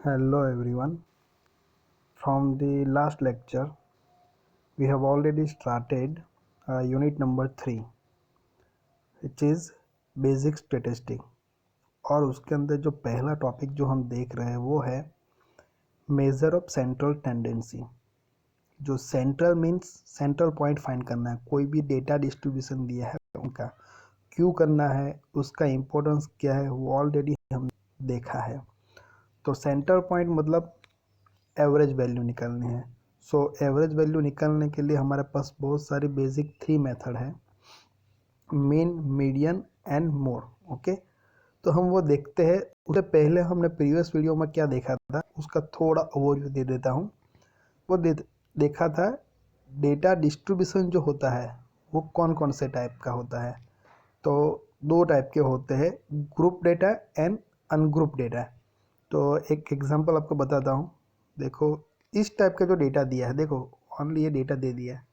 Hello everyone. From the last lecture, we have already started unit number 3, which is basic statistics. और उसके अंदर जो पहला topic जो हम देख रहे हैं वो है मेजर ऑफ सेंट्रल टेंडेंसी। जो central means central point find करना है, कोई भी डेटा डिस्ट्रीब्यूशन दिया है उनका क्यों करना है, उसका इम्पोर्टेंस क्या है, वो ऑलरेडी हम देखा है। तो सेंट्रल पॉइंट मतलब एवरेज वैल्यू निकालनी है। सो एवरेज वैल्यू निकालने के लिए हमारे पास बहुत सारी बेसिक 3 मेथड है, mean, median and more. Okay, तो हम वो देखते हैं। उससे पहले हमने प्रीवियस वीडियो में क्या देखा था उसका थोड़ा ओवरव्यू दे देता हूँ। वो देखा था डेटा डिस्ट्रीब्यूशन जो होता है वो कौन कौन से टाइप का होता है। तो 2 टाइप के होते हैं, group data and ungroup data. तो एक एग्जांपल आपको बताता हूँ। देखो इस टाइप का जो डेटा दिया है, देखो ओनली ये डेटा दे दिया है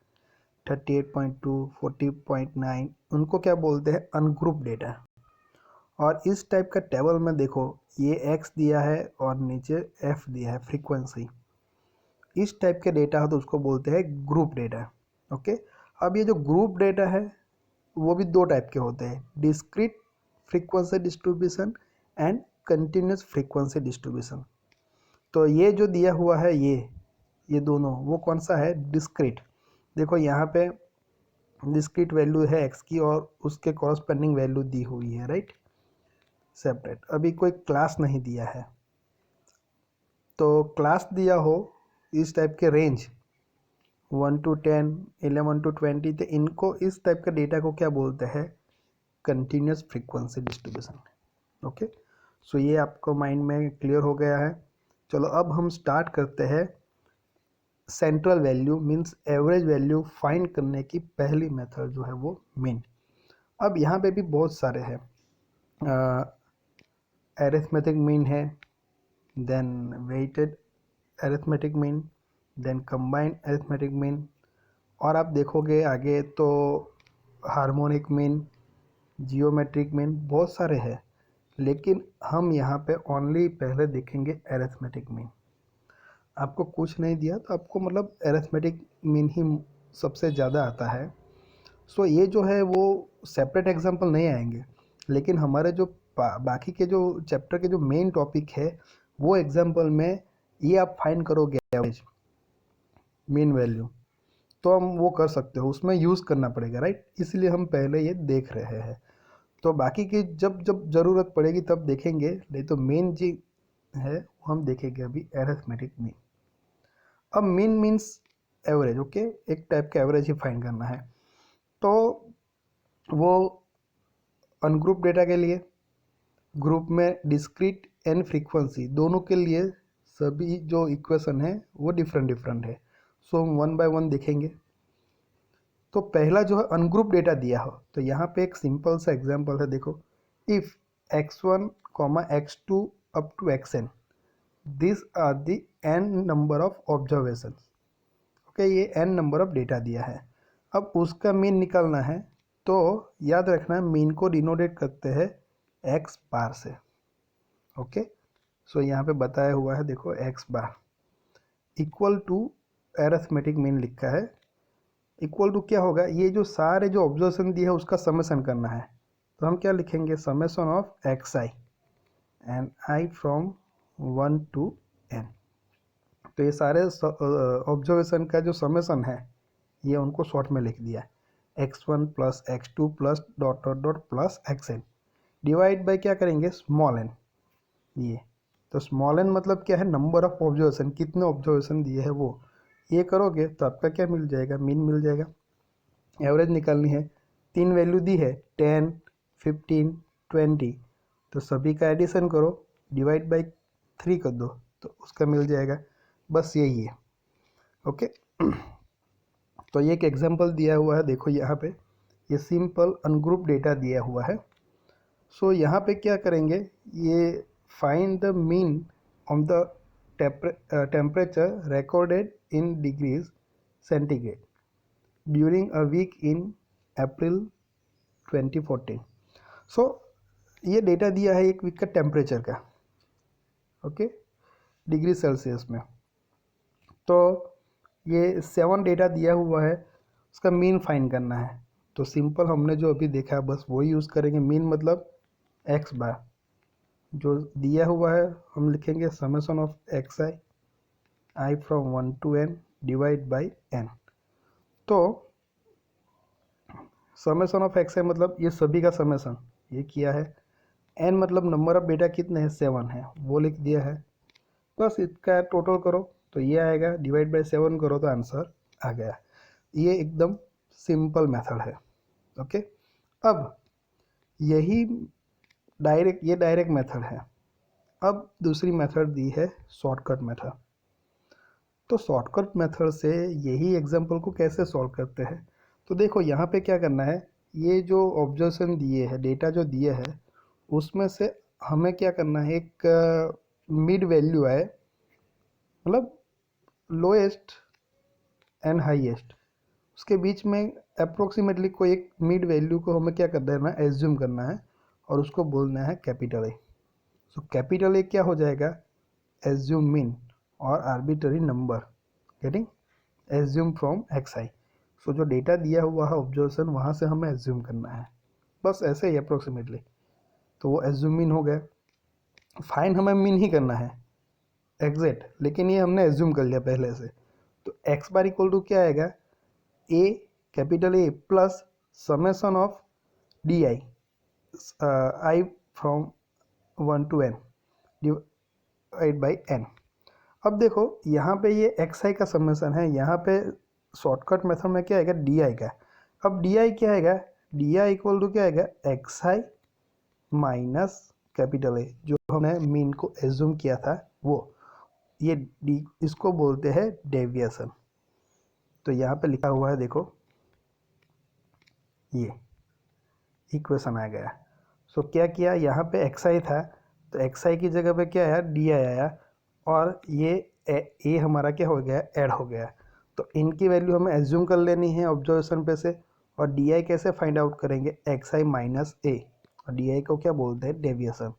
38.2, 40.9, उनको क्या बोलते हैं, अनग्रुप डेटा। और इस टाइप का टेबल में देखो ये एक्स दिया है और नीचे एफ दिया है, फ्रीक्वेंसी। इस टाइप के डेटा हो तो उसको बोलते हैं ग्रुप डेटा। ओके, अब ये जो ग्रुप डेटा है वो भी 2 टाइप के होते हैं, discrete frequency distribution and continuous frequency distribution. तो ये जो दिया हुआ है ये दोनों, वो कौन सा है, डिस्क्रीट। देखो यहाँ पे डिस्क्रीट वैल्यू है एक्स की और उसके कॉरस्पेंडिंग वैल्यू दी हुई है, राइट, सेपरेट। अभी कोई क्लास नहीं दिया है। तो क्लास दिया हो इस टाइप के रेंज 1 to 10, 11 to 20, तो इनको इस टाइप का डेटा को क्या बोलते हैं, कंटिन्यूस फ्रीक्वेंसी डिस्ट्रीब्यूशन। ओके, सो ये आपको माइंड में क्लियर हो गया है। चलो अब हम स्टार्ट करते हैं central value means average value find करने की पहली मेथड जो है वो मीन। अब यहाँ पे भी बहुत सारे हैं, अरिथमेटिक मीन है, then weighted arithmetic mean, then combined arithmetic mean, और आप देखोगे आगे तो हार्मोनिक मीन, जियोमेट्रिक मीन, बहुत सारे हैं। लेकिन हम यहाँ पे ओनली पहले देखेंगे अरिथमेटिक मीन। आपको कुछ नहीं दिया तो आपको मतलब अरिथमेटिक मीन ही सबसे ज़्यादा आता है। सो ये जो है वो सेपरेट एग्जांपल नहीं आएंगे, लेकिन हमारे जो बाकी के जो चैप्टर के जो मेन टॉपिक है वो एग्जांपल में ये आप फाइंड करोगे एवरेज मीन वैल्यू, तो हम वो कर सकते हो, उसमें यूज़ करना पड़ेगा, राइट। इसलिए हम पहले ये देख रहे हैं। तो बाकी की जब जब ज़रूरत पड़ेगी तब देखेंगे, नहीं तो मेन जी है वो हम देखेंगे अभी अरिथमेटिक मीन। अब मीन मीन्स एवरेज। ओके, एक टाइप का एवरेज ही फाइंड करना है। तो वो अनग्रुप डेटा के लिए, ग्रुप में डिस्क्रीट एंड फ्रीक्वेंसी दोनों के लिए सभी जो इक्वेशन है वो डिफरेंट डिफरेंट है। सो हम वन बाय वन देखेंगे। तो पहला जो है अनग्रुप डेटा दिया हो, तो यहाँ पे एक सिंपल सा एग्जांपल है, देखो, if x1, x2 up to xn, this are the n number of observation. Okay, ये n नंबर ऑफ डेटा दिया है। अब उसका मीन निकालना है, तो याद रखना मीन को डिनोटेट करते हैं x बार से। ओके, सो यहाँ पे बताया हुआ है, देखो x bar equal to arithmetic mean लिखा है। इक्वल टू क्या होगा, ये जो सारे जो ऑब्जर्वेशन दिए है उसका समेशन करना है। तो हम क्या लिखेंगे, summation of X I and I from 1 to n। तो ये सारे ऑब्जर्वेशन का जो समेशन है ये उनको शॉर्ट में लिख दिया, x1 plus x2 plus dot dot dot plus xn, divide by क्या करेंगे, स्मॉल n। ये तो स्मॉल n मतलब क्या है, नंबर ऑफ ऑब्जर्वेशन, कितने ऑब्जर्वेशन दिए है वो। ये करोगे तो आपका क्या मिल जाएगा, मीन मिल जाएगा। एवरेज निकालनी है, 3 वैल्यू दी है 10, 15, 20, तो सभी का एडिशन करो, डिवाइड बाई 3 कर दो तो उसका मिल जाएगा। बस यही है। ओके, तो ये एक एग्जांपल दिया हुआ है, देखो यहाँ पे ये सिंपल अनग्रुप डेटा दिया हुआ है। सो यहाँ पे क्या करेंगे, ये find the mean on the temperature recorded in degrees centigrade during a week in April 2014। So ये डेटा दिया है एक वीक का टेम्परेचर का। ओके, डिग्री सेल्सियस में। तो ये 7 डेटा दिया हुआ है, उसका मीन फाइंड करना है। तो सिंपल हमने जो अभी देखा है बस वही यूज़ करेंगे। मीन मतलब एक्स बार जो दिया हुआ है हम लिखेंगे summation of X I from 1 to n divide by n। तो समेशन ऑफ एक्स मतलब ये सभी का समेशन ये किया है। n मतलब नंबर ऑफ डेटा कितने हैं 7 है वो लिख दिया है। बस इसका टोटल करो तो ये आएगा, डिवाइड बाई 7 करो तो आंसर आ गया। ये एकदम सिंपल मेथड है। ओके, अब यही डायरेक्ट मेथड है। अब दूसरी मेथड दी है शॉर्टकट मेथड। तो शॉर्टकट मेथड से यही एग्जांपल को कैसे सॉल्व करते हैं, तो देखो यहाँ पे क्या करना है, ये जो ऑब्जर्वेशन दिए है, डेटा जो दिए है, उसमें से हमें क्या करना है, एक मिड वैल्यू आए, मतलब लोएस्ट एंड हाईएस्ट, उसके बीच में अप्रोक्सीमेटली कोई एक मिड वैल्यू को हमें क्या कर देना है, एज्यूम करना है और उसको बोलना है capital A. So capital A क्या हो जाएगा, एज्यूम मीन और arbitrary number getting assume from x i. So जो डेटा दिया हुआ है ऑब्जर्वेशन वहाँ से हमें एज्यूम करना है, बस ऐसे ही अप्रोक्सीमेटली। तो वो एज्यूम मीन हो गया। फाइन हमें मीन ही करना है एग्जैक्ट, लेकिन ये हमने एज्यूम कर लिया पहले से। तो एक्स बार इक्वल टू क्या आएगा, A capital A plus summation of d i i from 1 to n divide by n। अब देखो यहाँ पे ये एक्स आई का समेशन है, यहाँ पे शॉर्टकट मेथड में क्या आएगा, डी आई का। अब डी आई क्या आएगा, डी आई इक्वल टू क्या आएगा, x i minus capital A, जो हमने मीन को एज्यूम किया था वो। ये डी इसको बोलते हैं डेविएशन। तो यहाँ पे लिखा हुआ है देखो, ये इक्वेशन आ गया। सो क्या किया, यहाँ पे एक्स आई था तो एक्स आई की जगह पे क्या आया, डी आई आया, और ये ए हमारा क्या हो गया, ऐड हो गया। तो इनकी वैल्यू हमें एज्यूम कर लेनी है ऑब्जर्वेशन पे से। और डी आई कैसे फाइंड आउट करेंगे, एक्स आई माइनस ए, और डी आई को क्या बोलते हैं, डेविएशन।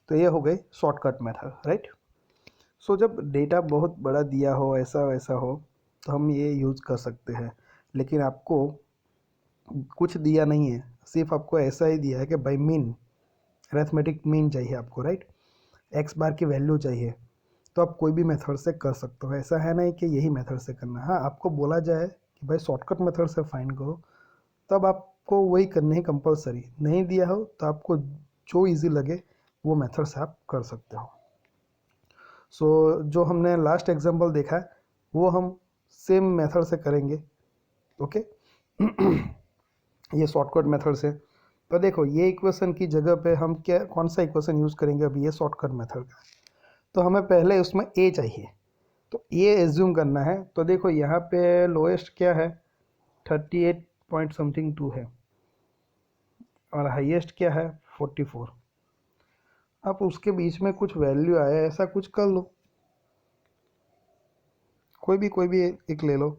तो ये हो गई शॉर्टकट मेथड, राइट। सो जब डेटा बहुत बड़ा दिया हो, ऐसा वैसा हो, तो हम ये यूज़ कर सकते हैं। लेकिन आपको कुछ दिया नहीं है, सिर्फ आपको ऐसा ही दिया है कि भाई मीन, अरिथमेटिक मीन चाहिए आपको, राइट। एक्स बार की वैल्यू चाहिए, तो आप कोई भी मेथड से कर सकते हो। ऐसा है नहीं कि यही मेथड से करना है। हाँ, आपको बोला जाए कि भाई शॉर्टकट मेथड से फाइंड करो, तब आपको वही करने ही कंपलसरी। नहीं दिया हो तो आपको जो इजी लगे वो मेथड से आप कर सकते हो। सो जो हमने लास्ट एग्जांपल देखा वो हम सेम मेथड से करेंगे। ओके ये शॉर्टकट मेथड से। तो देखो ये इक्वेशन की जगह पे हम क्या, कौन सा इक्वेशन यूज़ करेंगे अभी, ये शॉर्टकट मेथड का। तो हमें पहले उसमें ए चाहिए, तो ये एज्यूम करना है। तो देखो यहाँ पे लोएस्ट क्या है, 38 पॉइंट समथिंग 2 है, और हाईएस्ट क्या है 44। आप उसके बीच में कुछ वैल्यू आया ऐसा कुछ कर लो, कोई भी एक ले लो।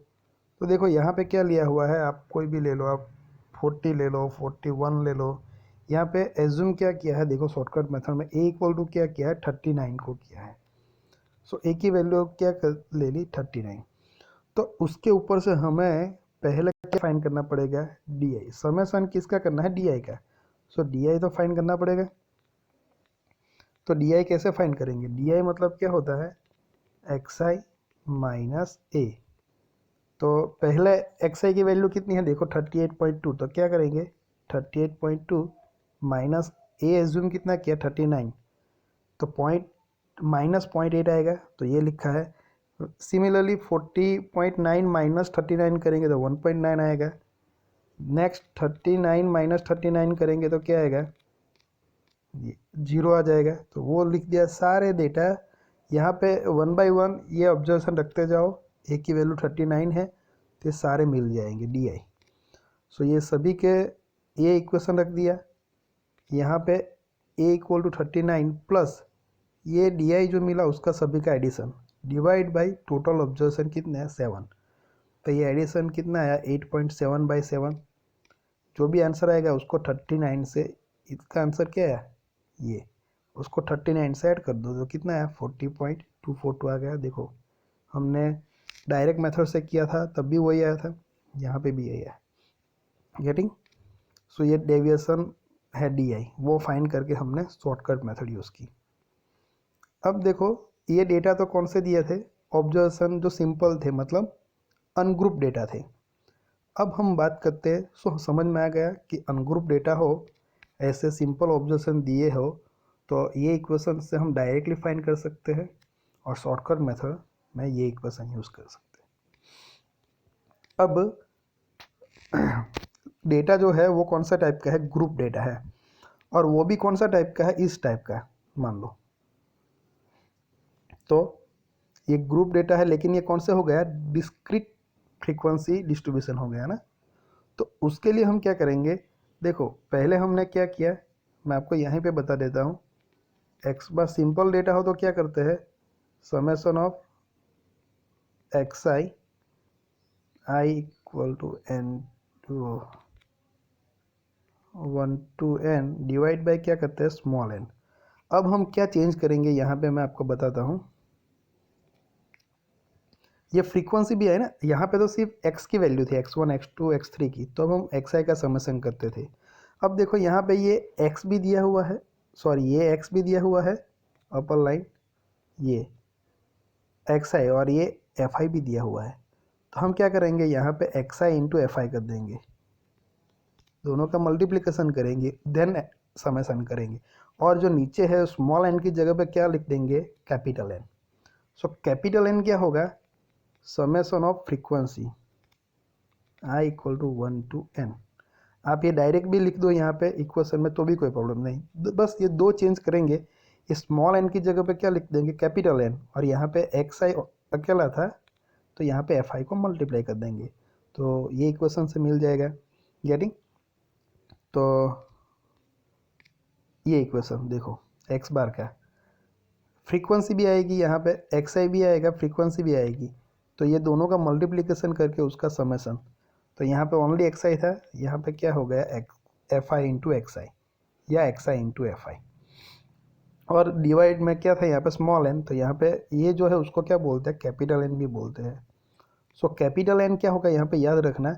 तो देखो यहाँ पे क्या लिया हुआ है, आप कोई भी ले लो, आप 40 ले लो, 41 ले लो। यहाँ पे एज्यूम क्या किया है, देखो शॉर्टकट मेथड में ए इक्वल टू क्या किया है, 39 को किया है। सो ए की वैल्यू क्या ले ली, 39। तो उसके ऊपर से हमें पहले क्या फाइंड करना पड़ेगा, डी आई। समेशन किसका करना है, डी आई का। सो डी आई तो फाइंड करना पड़ेगा। तो डी आई कैसे फाइंड करेंगे, डी आई मतलब क्या होता है, एक्स आई माइनस ए। तो पहले एक्स आई की वैल्यू कितनी है, देखो 38.2। तो क्या करेंगे, 38.2 माइनस ए एज्यूम कितना किया, 39। तो पॉइंट माइनस 0.8 आएगा, तो ये लिखा है। सिमिलरली 40.9 माइनस 39 करेंगे तो 1.9 आएगा। नेक्स्ट 39 माइनस 39 करेंगे तो क्या आएगा, ये 0 आ जाएगा। तो वो लिख दिया सारे डेटा। यहाँ पे 1 बाई 1 ये ऑब्जर्वेशन रखते जाओ, ए की वैल्यू 39 है तो ये सारे मिल जाएंगे डी आई। सो ये सभी के ये इक्वेशन रख दिया। यहाँ पे ए इक्वल टू 39 प्लस ये डी आई जो मिला उसका सभी का addition divide by total observation कितने हैं 7। तो ये एडिशन कितना आया 8.7/7। जो भी आंसर आएगा उसको 39 से, इसका आंसर क्या है ये, उसको 39 से ऐड कर दो, तो कितना है 40.2 242 आ गया। देखो हमने डायरेक्ट मेथड से किया था तब भी वही आया था, यहाँ पे भी यही है। गेटिंग? सो ये डेविएशन है DI, वो फाइंड करके हमने शॉर्टकट मेथड यूज़ की। अब देखो ये डेटा तो कौन से दिए थे? ऑब्जर्वेशन जो सिंपल थे, मतलब अनग्रुप डेटा थे। अब हम बात करते हैं, सो समझ में आ गया कि अनग्रुप डेटा हो, ऐसे सिंपल ऑब्जर्वेशन दिए हो, तो ये इक्वेशन से हम डायरेक्टली फाइंड कर सकते हैं, और शॉर्टकट मेथड में ये इक्वेशन यूज़ कर सकते हैं। अब डेटा जो है वो कौन सा टाइप का है? ग्रुप डेटा है, और वो भी कौन सा टाइप का है? इस टाइप का मान लो। तो ये ग्रुप डेटा है, लेकिन ये कौन से हो गया? डिस्क्रीट फ्रीक्वेंसी डिस्ट्रीब्यूशन हो गया ना। तो उसके लिए हम क्या करेंगे? देखो पहले हमने क्या किया, मैं आपको यहीं पे बता देता हूँ। एक्स बार सिंपल डेटा हो तो क्या करते हैं? Summation of X I equal to n to 1 to n divide by क्या करते हैं? Small n। अब हम क्या चेंज करेंगे यहाँ पे मैं आपको बताता हूँ। ये फ्रीक्वेंसी भी है ना, यहाँ पे तो सिर्फ x की वैल्यू थी, x1 x2 x3 की, तो अब हम xi का समेशन करते थे। अब देखो यहाँ पे ये x भी दिया हुआ है, सॉरी ये x भी दिया हुआ है अपर लाइन, ये xi, और ये fi भी दिया हुआ है। तो हम क्या करेंगे? यहाँ पे xi इंटू fi कर देंगे, दोनों का मल्टीप्लिकेशन करेंगे, देन समेशन करेंगे, और जो नीचे है स्मॉल n की जगह पे क्या लिख देंगे? Capital N। So capital N क्या होगा? Summation of frequency i equal to 1 to n। आप ये डायरेक्ट भी लिख दो यहाँ पे इक्वेशन में तो भी कोई प्रॉब्लम नहीं, बस ये दो चेंज करेंगे। ये स्मॉल n की जगह पे क्या लिख देंगे? कैपिटल N, और यहाँ पे xi अकेला था तो यहाँ पे fi को मल्टीप्लाई कर देंगे, तो ये इक्वेशन से मिल जाएगा। गेटिंग? तो ये इक्वेशन देखो x बार का फ्रीक्वेंसी भी आएगी, यहाँ पे xi भी आएगा, फ्रीक्वेंसी भी आएगी, तो ये दोनों का मल्टीप्लिकेशन करके उसका समेशन। तो यहाँ पे ओनली xi था, यहाँ पे क्या हो गया? fi इंटू xi, या xi इंटू fi, और डिवाइड में क्या था? यहाँ पे स्मॉल n, तो यहाँ पे ये जो है उसको क्या बोलते हैं? कैपिटल N भी बोलते हैं। सो कैपिटल N क्या होगा? यहाँ पे याद रखना,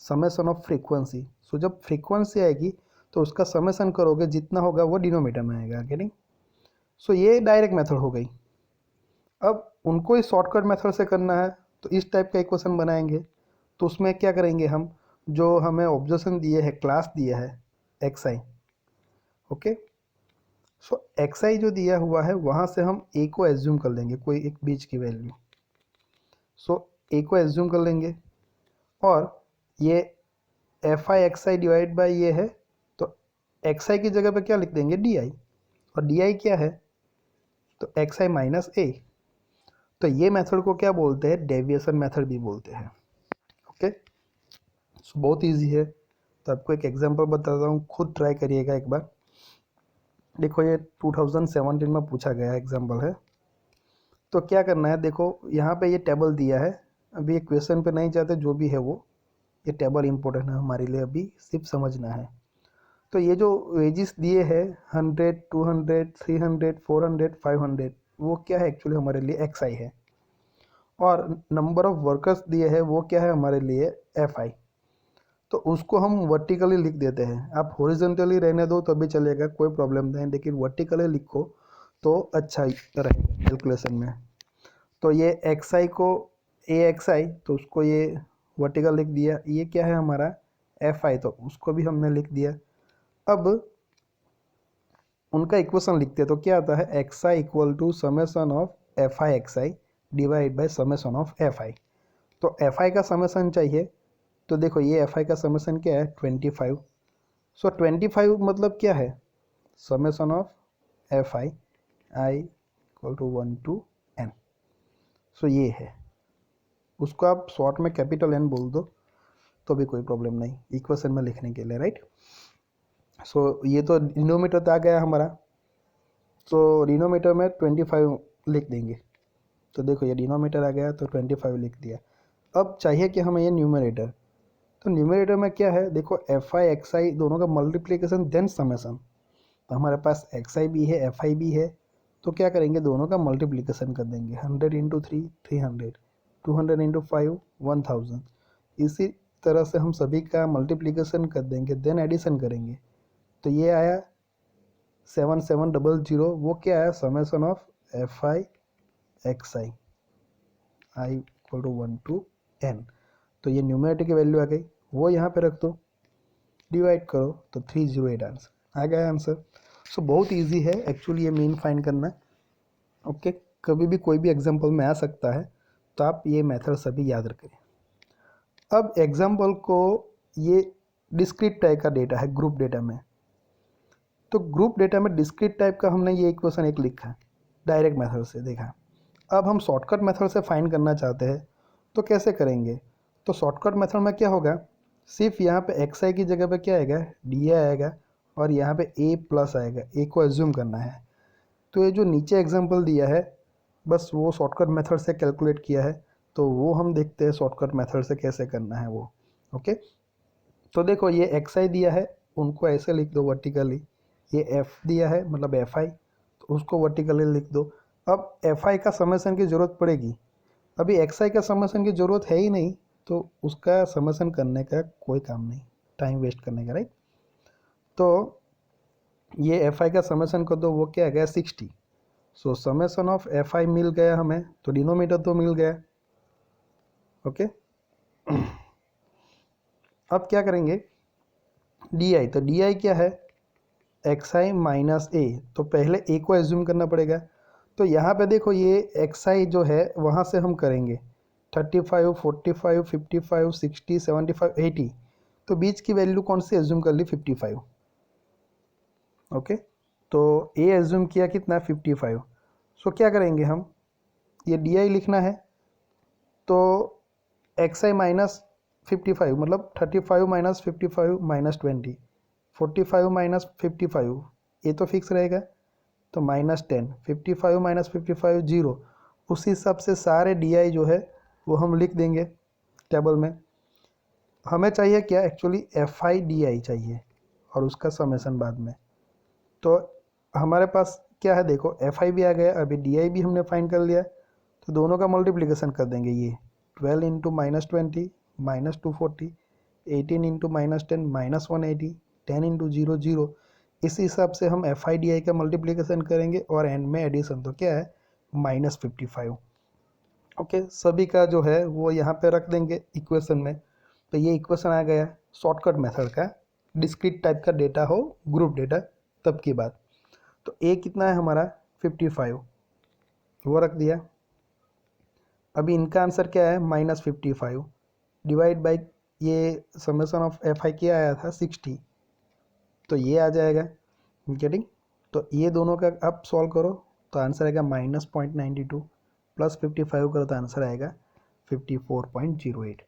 समेशन ऑफ फ्रीक्वेंसी। सो जब फ्रीक्वेंसी आएगी तो उसका समेशन करोगे, जितना होगा वो डिनोमीटर में आएगा। गेटिंग? सो ये डायरेक्ट मेथड हो गई। अब उनको इस शॉर्टकट मेथड से करना है, तो इस टाइप का इक्वेशन बनाएंगे। तो उसमें क्या करेंगे हम? जो हमें ऑब्जर्वेशन दिए है, क्लास दिया है xi, ओके। सो xi जो दिया हुआ है वहाँ से हम a को एज्यूम कर लेंगे, कोई एक बीच की वैल्यू। सो a को एज्यूम कर लेंगे, और ये fi xi डिवाइड बाय ये है, तो xi की जगह पे क्या लिख देंगे? di, और di क्या है? तो xi माइनस a। तो ये मेथड को क्या बोलते हैं? डेविएशन मेथड भी बोलते हैं। ओके, सो बहुत इजी है। तो आपको एक एग्जांपल बताता हूँ, खुद ट्राई करिएगा एक बार। देखो ये 2017 में पूछा गया एग्जांपल है। तो क्या करना है? देखो यहाँ पे ये टेबल दिया है, अभी ये क्वेश्चन पे नहीं जाते, जो भी है वो, ये टेबल इम्पोर्टेंट है हमारे लिए, अभी सिर्फ समझना है। तो ये जो वेजेस दिए हैं 100, 200, 300, 400, 500, वो क्या है एक्चुअली? हमारे लिए xi है। और नंबर ऑफ वर्कर्स दिए हैं वो क्या है हमारे लिए? fi। तो उसको हम वर्टिकली लिख देते हैं। आप हॉरिजॉन्टली रहने दो तो भी चलेगा, कोई प्रॉब्लम नहीं, लेकिन वर्टिकली लिखो तो अच्छा रहेगा कैलकुलेशन में। तो ये xi को axi, तो उसको ये वर्टिकल लिख दिया। ये क्या है हमारा? fi, तो उसको भी हमने लिख दिया। अब उनका इक्वेशन लिखते हैं, तो क्या आता है? xi equal to summation of fi xi divide by summation of fi। तो fi का समेशन चाहिए, तो देखो ये fi का समेशन क्या है? 25। सो 25 मतलब क्या है? Summation of fi i equal to 1 to n। So ये है, उसको आप शॉर्ट में कैपिटल N बोल दो तो भी कोई प्रॉब्लम नहीं इक्वेशन में लिखने के लिए, राइट। सो ये तो डिनोमीटर तो आ गया हमारा, तो डिनोमीटर में 25 लिख देंगे। तो देखो ये डिनोमीटर आ गया तो 25 लिख दिया। अब चाहिए कि हमें ये न्यूमरेटर, तो न्यूमरेटर में क्या है? देखो fi xi दोनों का मल्टीप्लिकेशन देन समेशन। तो हमारे पास xi भी है fi भी है, तो क्या करेंगे, दोनों का मल्टीप्लिकेशन कर देंगे। 100 इंटू 3 300, 200 इंटू 5 1000। इसी तरह से हम सभी का मल्टीप्लिकेशन कर देंगे, देन एडिशन करेंगे। तो ये आया 7700, वो क्या है, summation of F I X I I equal to 1 to n। तो ये न्यूमरेटर की वैल्यू आ गई, वो यहाँ पे रख दो, डिवाइड करो तो 308 आंसर आ गया आंसर। सो बहुत इजी है एक्चुअली ये मीन फाइंड करना। ओके, कभी भी कोई भी एग्जांपल में आ सकता है, तो आप ये मेथड सभी याद रखें। अब एग्जांपल को, ये डिस्क्रीट टाइप का डेटा है ग्रुप डेटा में, तो ग्रुप डेटा में डिस्क्रीट टाइप का हमने ये इक्वेशन एक लिखा है डायरेक्ट मेथड से देखा। अब हम शॉर्टकट मेथड से फाइंड करना चाहते हैं, तो कैसे करेंगे, तो शॉर्टकट मेथड में क्या होगा, सिर्फ यहाँ पे एक्स आई की जगह पे क्या आएगा, डी आएगा, और यहाँ पे ए प्लस आएगा, ए को एज्यूम करना है। तो ये जो नीचे एग्जांपल दिया है, बस वो शॉर्टकट मेथड से कैलकुलेट किया है, तो वो हम देखते हैं शॉर्टकट मेथड से कैसे करना है वो। ओके, तो देखो ये एक्स आई दिया है, उनको ऐसे लिख दो वर्टिकली। ये एफ दिया है मतलब एफ आई, तो उसको वर्टिकली लिख दो। अब एफ आई का समेसन की ज़रूरत पड़ेगी, अभी एक्स आई का समेसन की ज़रूरत है ही नहीं, तो उसका समेसन करने का कोई काम नहीं, टाइम वेस्ट करने का, राइट। तो ये एफ आई का समेसन कर दो, वो क्या आ गया 60। सो समेसन ऑफ एफ आई मिल गया हमें, तो डिनोमीटर तो मिल गया। ओके, अब क्या करेंगे, डी आई, तो डी आई क्या है, एक्स आई माइनस ए, तो पहले ए को एज्यूम करना पड़ेगा। तो यहाँ पे देखो ये एक्स आई जो है वहाँ से हम करेंगे 35 45 55 60 75 80, तो बीच की वैल्यू कौन सी एज्यूम कर ली, 55। ओके, तो ए एज्यूम किया कितना, 55। सो क्या करेंगे हम, ये डी आई लिखना है, तो एक्स आई माइनस 55 मतलब 35 माइनस 55 माइनस 20, 45 माइनस 55, ये तो फिक्स रहेगा, तो -10, 55 माइनस 55 0। उसी हिसाब से सारे डी आई जो है वो हम लिख देंगे टेबल में। हमें चाहिए क्या एक्चुअली, एफ आई डी आई चाहिए, और उसका समेसन बाद में। तो हमारे पास क्या है, देखो एफ आई भी आ गया, अभी डी आई भी हमने फाइंड कर लिया, तो दोनों का मल्टीप्लिकेशन कर देंगे। ये 12 इंटू -20 -240, 18 इंटू -10 -180, 10 इंटू 0 0। इस हिसाब से हम एफ आई डी आई का मल्टीप्लिकेशन करेंगे, और एंड में एडिशन तो क्या है -55। ओके, सभी का जो है वो यहाँ पे रख देंगे इक्वेशन में। तो ये इक्वेशन आ गया शॉर्टकट मेथड का, डिस्क्रीट टाइप का डेटा हो ग्रुप डेटा तब की बात। तो ए कितना है हमारा 55, वो रख दिया। अभी इनका आंसर क्या है -55 डिवाइड बाई, ये समेसन ऑफ एफ आई क्या आया था 60, तो ये आ जाएगा गेटिंग। तो ये दोनों का अब सॉल्व करो, तो आंसर आएगा -0.92 प्लस 55 करो तो आंसर आएगा 54.08।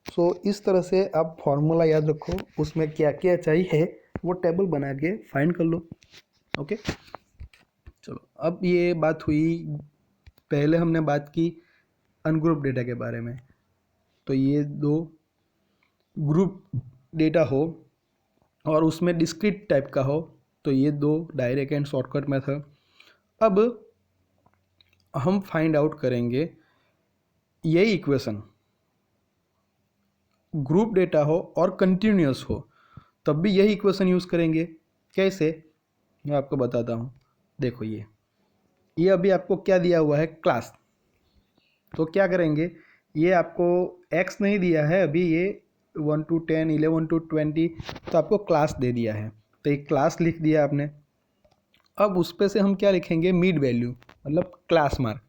सो इस तरह से आप फॉर्मूला याद रखो, उसमें क्या क्या चाहिए वो टेबल बना के फाइंड कर लो। ओके, चलो अब ये बात हुई, पहले हमने बात की अनग्रुप डेटा के बारे में। तो ये दो ग्रुप डेटा हो और उसमें डिस्क्रीट टाइप का हो, तो ये दो डायरेक्ट एंड शॉर्टकट मेथड। अब हम फाइंड आउट करेंगे यही इक्वेशन ग्रुप डेटा हो और कंटिन्यूस हो, तब भी यही इक्वेशन यूज़ करेंगे। कैसे, मैं आपको बताता हूँ। देखो ये अभी आपको क्या दिया हुआ है, क्लास। तो क्या करेंगे, ये आपको x नहीं दिया है अभी, ये 1 to 10 11 to 20, तो आपको क्लास दे दिया है, तो एक क्लास लिख दिया आपने। अब उस पे से हम क्या लिखेंगे, मिड वैल्यू मतलब क्लास मार्क।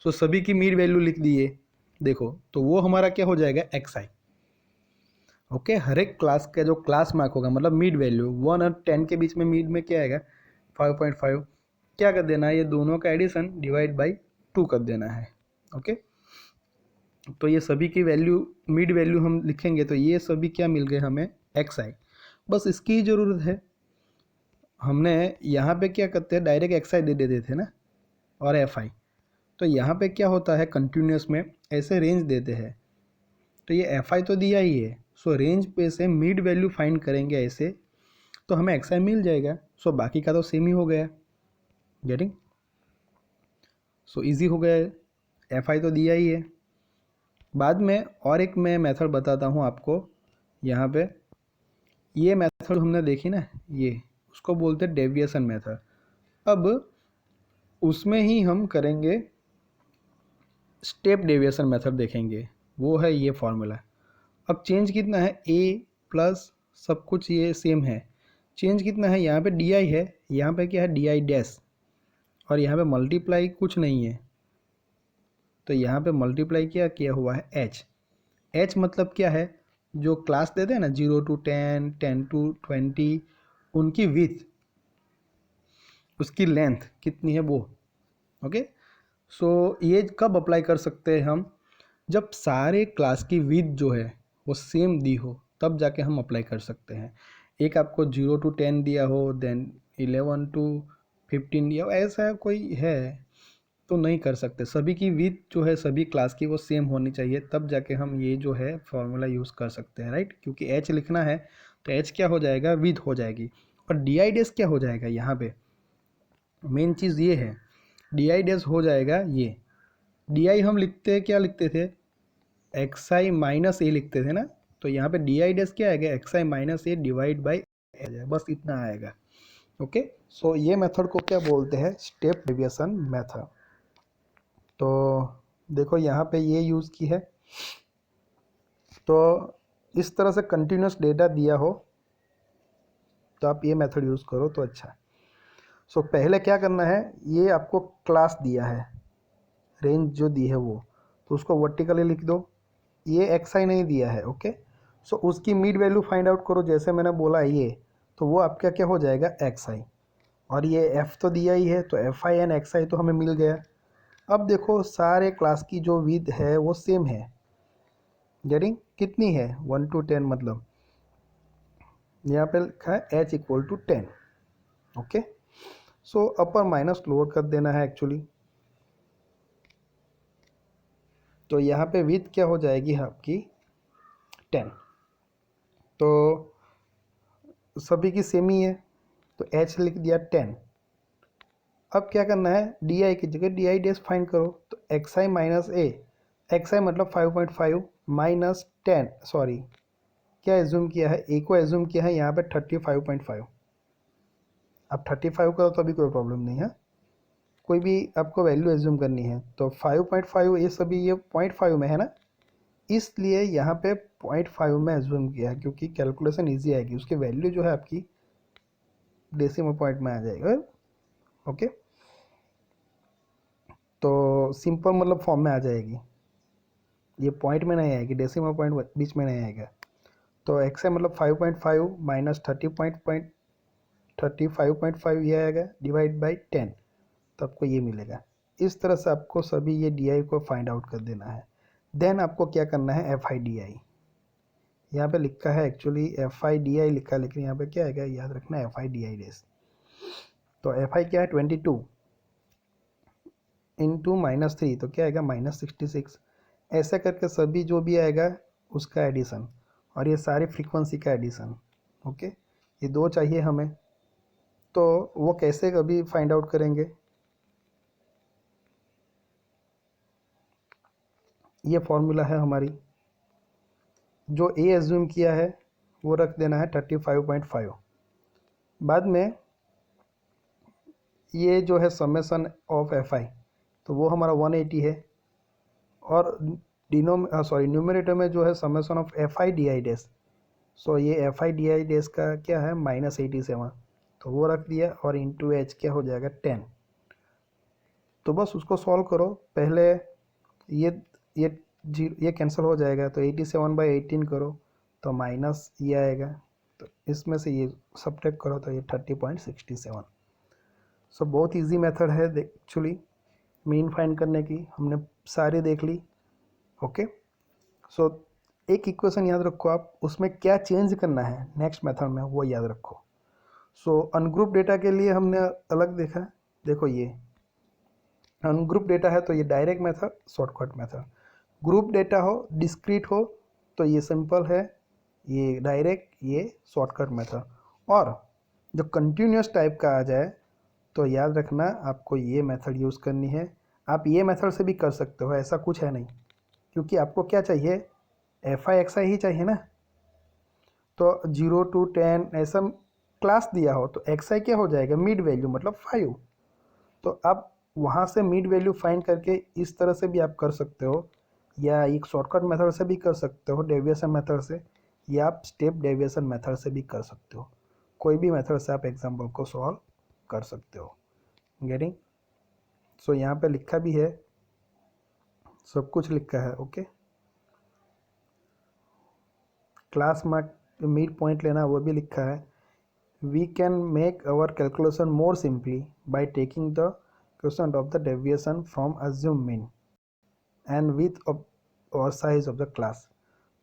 सो सभी की मिड वैल्यू लिख दिए, देखो तो वो हमारा क्या हो जाएगा एक्स आई। ओके, हर एक क्लास का जो क्लास मार्क होगा मतलब मिड वैल्यू 1 और 10 के बीच में मिड में क्या आएगा 5.5, क्या कर देना है, ये दोनों का एडिशन डिवाइड बाई 2 कर देना है। ओके, तो ये सभी की वैल्यू मिड वैल्यू हम लिखेंगे, तो ये सभी क्या मिल गए हमें एक्स आई। बस इसकी ज़रूरत है, हमने यहाँ पे क्या करते हैं डायरेक्ट एक्स आई दे देते थे ना, और एफ आई। तो यहाँ पे क्या होता है कंटिन्यूस में ऐसे रेंज देते हैं, तो ये एफ आई तो दिया ही है, सो रेंज पे से मिड वैल्यू फाइंड करेंगे ऐसे, तो हमें एक्स आई मिल जाएगा। सो बाकी का तो सेम ही हो गया, गेटिंग। सो इजी हो गया है, एफ आई तो दिया ही है। बाद में और एक मैं मेथड बताता हूँ आपको यहाँ पे। ये मेथड हमने देखी ना, ये उसको बोलते हैं डेविएशन मेथड। अब उसमें ही हम करेंगे स्टेप डेविएशन मेथड देखेंगे, वो है ये फॉर्मूला। अब चेंज कितना है, ए प्लस सब कुछ ये सेम है, चेंज कितना है, यहाँ पे डी आई है, यहाँ पे क्या है डी आई डैश, और यहाँ पे मल्टीप्लाई कुछ नहीं है, तो यहाँ पे मल्टीप्लाई क्या किया हुआ है एच। एच मतलब क्या है, जो क्लास देते हैं ना 0 to 10, 10 to 20, उनकी विथ, उसकी लेंथ कितनी है वो। ओके, सो ये कब अप्लाई कर सकते हैं हम, जब सारे क्लास की विथ जो है वो सेम दी हो, तब जाके हम अप्लाई कर सकते हैं। एक आपको 0 to 10 दिया हो, देन 11 to 15 दिया हो, ऐसा कोई है तो नहीं कर सकते। सभी की विथ जो है सभी क्लास की वो सेम होनी चाहिए, तब जाके हम ये जो है फॉर्मूला यूज़ कर सकते हैं, राइट। क्योंकि एच लिखना है तो एच क्या हो जाएगा, विथ हो जाएगी। और डी आई डेस क्या हो जाएगा, यहाँ पे मेन चीज़ ये है, डी आई डेस हो जाएगा ये। डी आई हम लिखते क्या लिखते थे, एक्स आई माइनस ए लिखते थे ना, तो यहाँ पे डी आई डेस क्या आएगा, x i minus A divide by A, बस इतना आएगा। ओके, सो ये मेथड को क्या बोलते हैं, स्टेप डेविएशन मेथड। तो देखो यहाँ पे ये यूज़ की है, तो इस तरह से कंटिन्यूस डेटा दिया हो तो आप ये मेथड यूज़ करो तो अच्छा है। सो पहले क्या करना है, ये आपको क्लास दिया है, रेंज जो दी है वो, तो उसको वर्टिकली लिख दो। ये एक्स आई नहीं दिया है, ओके। सो उसकी मिड वैल्यू फाइंड आउट करो, जैसे मैंने बोला ये, तो वो आपका क्या हो जाएगा, एक्स आई। और ये एफ तो दिया ही है, तो एफ आई एंड एक्स आई तो हमें मिल गया। अब देखो सारे क्लास की जो विथ है वो सेम है, गेटिंग कितनी है 1 to 10, मतलब यहाँ पे लिखा है H equal to 10। Okay, so upper minus lower कर देना है एक्चुअली। तो यहाँ पे विथ क्या हो जाएगी आपकी 10, तो सभी की सेम ही है, तो एच लिख दिया 10। अब क्या करना है, डी आई की जगह डी आई डेस फाइंड करो, तो x i minus A, x आई मतलब 5.5 माइनस 10, सॉरी क्या एज्यूम किया है, ए को एज्यूम किया है यहाँ पे 35.5। अब 35 करो तो अभी कोई प्रॉब्लम नहीं है, कोई भी आपको वैल्यू एज्यूम करनी है, तो 5.5 ये सभी ये 0.5 में है ना, इसलिए यहाँ पे 0.5 में एज्यूम किया है, क्योंकि कैलकुलेशन इजी आएगी, उसकी वैल्यू जो है आपकी डेसिमल पॉइंट में आ जाएगा। ओके, तो सिंपल मतलब फॉर्म में आ जाएगी, ये पॉइंट में नहीं आएगी, डेसिमल पॉइंट बीच में नहीं आएगा। तो एक्स है मतलब 5.5 माइनस 35.5 ये आएगा डिवाइड बाई 10, तो आपको ये मिलेगा। इस तरह से आपको सभी ये डी आई को फाइंड आउट कर देना है। देन आपको क्या करना है, एफ आई डी आई, यहाँ पे लिखा है एक्चुअली एफ आई डी आई लिखा है, लेकिन यहाँ पे क्या आएगा याद रखना, एफ आई डी आई डेस। तो एफ आई क्या है 22 इंटू -3, तो क्या आएगा -66। ऐसा करके सभी जो भी आएगा उसका एडिशन, और ये सारी फ्रीक्वेंसी का एडिशन। ओके, ये दो चाहिए हमें, तो वो कैसे कभी फाइंड आउट करेंगे, ये फॉर्मूला है हमारी, जो ए एज्यूम किया है वो रख देना है 35.5। बाद में ये जो है समेसन ऑफ एफ आई, तो वो हमारा 180 है, और न्यूमरेटर में जो है summation of F i d i डेस, सो ये एफ आई डी आई डेस का क्या है -87, तो वो रख दिया, और इंटू एच क्या हो जाएगा 10। तो बस उसको सॉल्व करो पहले, ये ये कैंसिल हो जाएगा, तो 87/18 करो तो माइनस ये आएगा, तो इसमें से ये सब्ट्रैक्ट करो तो ये 30.67। सो बहुत इजी मेथड है एक्चुअली मीन फाइंड करने की, हमने सारी देख ली। ओके, सो एक इक्वेशन याद रखो आप, उसमें क्या चेंज करना है नेक्स्ट मेथड में वो याद रखो। सो अनग्रुप डेटा के लिए हमने अलग देखा, देखो ये अनग्रुप डेटा है तो ये direct method, shortcut method. Group data हो, डिस्क्रीट हो, तो ये सिंपल है, ये डायरेक्ट, ये शॉर्टकट मेथड। और जो कंटिन्यूस टाइप का आ जाए तो याद रखना आपको ये मेथड यूज़ करनी है, आप ये मेथड से भी कर सकते हो, ऐसा कुछ है नहीं, क्योंकि आपको क्या चाहिए, एफ आई एक्स आई ही चाहिए ना। तो 0 to 10 ऐसा क्लास दिया हो तो एक्स आई क्या हो जाएगा, मिड वैल्यू मतलब 5। तो आप वहाँ से मिड वैल्यू फाइंड करके इस तरह से भी आप कर सकते हो, या एक शॉर्टकट मेथड से भी कर सकते हो डेविएशन मेथड से, या आप स्टेप डेविएशन मेथड से भी कर सकते हो। कोई भी मेथड से आप एग्जाम्पल को सॉल्व कर सकते हो। गेटिंग? सो यहाँ पे लिखा भी है, सब कुछ लिखा है। Okay, class mark mid point लेना वो भी लिखा है। We can make our calculation more simply by taking the question of the deviation from assume mean and with और साइज ऑफ द क्लास।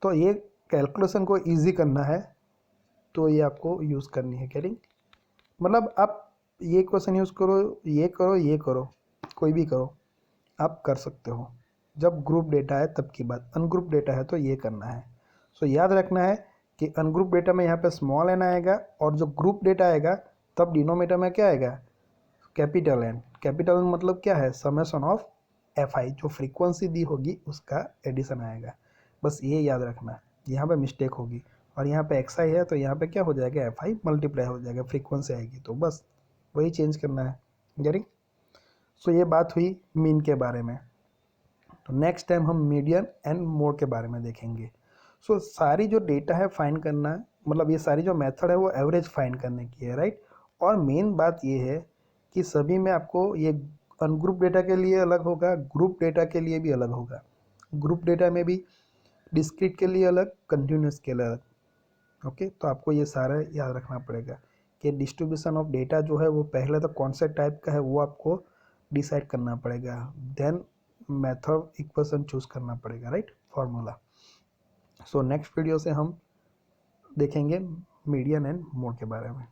तो ये कैलकुलेशन को इजी करना है तो ये आपको यूज़ करनी है। कैरिंग मतलब आप ये क्वेश्चन यूज़ करो, ये करो, ये करो, कोई भी करो, आप कर सकते हो। जब ग्रुप डेटा है तब की बात, अनग्रुप डेटा है तो ये करना है। सो याद रखना है कि अनग्रुप डेटा में यहाँ पे स्मॉल एन आएगा, और जो ग्रुप डेटा आएगा तब डिनोमीटर में क्या आएगा, कैपिटल एन। कैपिटल एन मतलब क्या है, समेशन ऑफ एफ आई, जो फ्रीक्वेंसी दी होगी उसका एडिशन आएगा। बस ये याद रखना, यहाँ पे मिस्टेक होगी, और यहाँ पे एक्स आई है तो यहाँ पे क्या हो जाएगा, एफ आई मल्टीप्लाई हो जाएगा, फ्रीक्वेंसी आएगी, तो बस वही चेंज करना है। गेटिंग? सो ये बात हुई मीन के बारे में। तो नेक्स्ट टाइम हम मीडियन एंड मोड के बारे में देखेंगे। सो सारी जो डेटा है फाइंड करना, मतलब ये सारी जो मेथड है वो एवरेज फाइंड करने की है, राइट। और मेन बात ये है कि सभी में आपको ये अनग्रुप डेटा के लिए अलग होगा, ग्रुप डेटा के लिए भी अलग होगा। ग्रुप डेटा में भी डिस्क्रीट के लिए अलग, कंटिन्यूस के लिए अलग। ओके, तो आपको ये सारा याद रखना पड़ेगा कि डिस्ट्रीब्यूशन ऑफ डेटा जो है वो पहले तो कौन से टाइप का है वो आपको डिसाइड करना पड़ेगा, देन मेथड इक्वेशन चूज करना पड़ेगा, right, formula. So next video से हम देखेंगे मीडियन एंड मोड के बारे में।